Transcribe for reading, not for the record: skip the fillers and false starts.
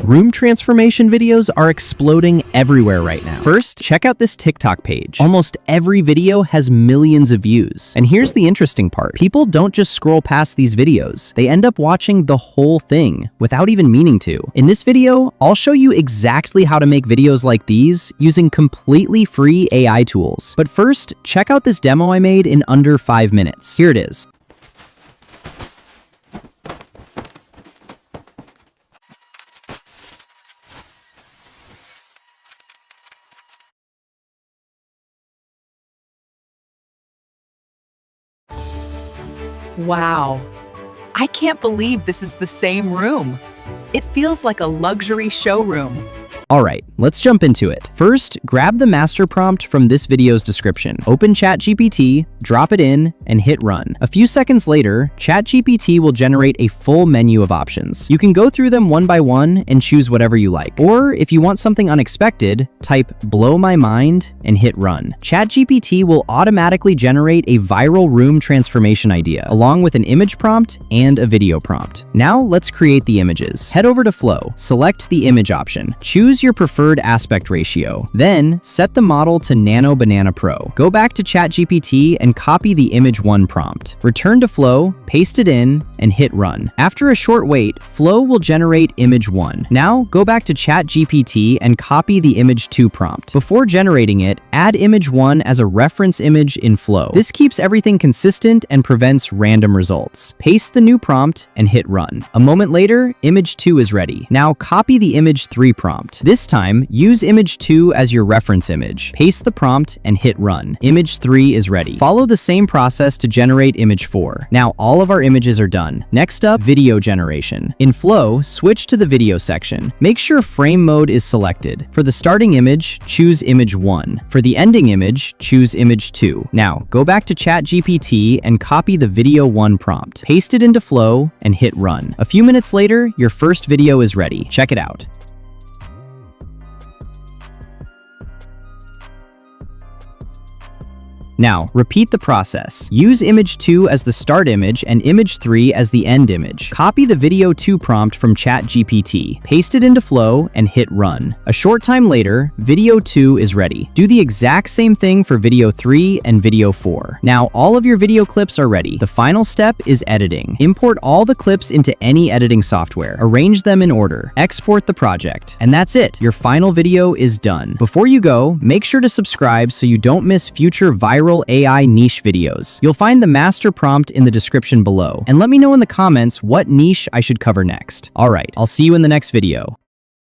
Room transformation videos are exploding everywhere right now. First, check out this TikTok page. Almost every video has millions of views. And here's the interesting part. People don't just scroll past these videos. They end up watching the whole thing without even meaning to. In this video, I'll show you exactly how to make videos like these using completely free AI tools. But first, check out this demo I made in under 5 minutes. Here it is. Wow, I can't believe this is the same room. It feels like a luxury showroom. Alright, let's jump into it. First, grab the master prompt from this video's description. Open ChatGPT, drop it in, and hit run. A few seconds later, ChatGPT will generate a full menu of options. You can go through them one by one and choose whatever you like. Or if you want something unexpected, type "blow my mind" and hit run. ChatGPT will automatically generate a viral room transformation idea, along with an image prompt and a video prompt. Now let's create the images. Head over to Flow, select the image option, choose your preferred aspect ratio, then set the model to Nano Banana Pro. Go back to ChatGPT and copy the image 1 prompt. Return to Flow, paste it in, and hit run. After a short wait, Flow will generate image 1. Now go back to ChatGPT and copy the image 2 prompt. Before generating it, add image 1 as a reference image in Flow. This keeps everything consistent and prevents random results. Paste the new prompt and hit run. A moment later, image 2 is ready. Now copy the image 3 prompt. This time, use image 2 as your reference image. Paste the prompt and hit run. Image 3 is ready. Follow the same process to generate image 4. Now all of our images are done. Next up, video generation. In Flow, switch to the video section. Make sure frame mode is selected. For the starting image, choose image 1. For the ending image, choose image 2. Now, go back to ChatGPT and copy the video 1 prompt. Paste it into Flow and hit run. A few minutes later, your first video is ready. Check it out. Now, repeat the process. Use image 2 as the start image and image 3 as the end image. Copy the video 2 prompt from ChatGPT, paste it into Flow, and hit run. A short time later, video 2 is ready. Do the exact same thing for video 3 and video 4. Now, all of your video clips are ready. The final step is editing. Import all the clips into any editing software. Arrange them in order. Export the project. And that's it. Your final video is done. Before you go, make sure to subscribe so you don't miss future viral AI niche videos. You'll find the master prompt in the description below. And let me know in the comments what niche I should cover next. Alright, I'll see you in the next video.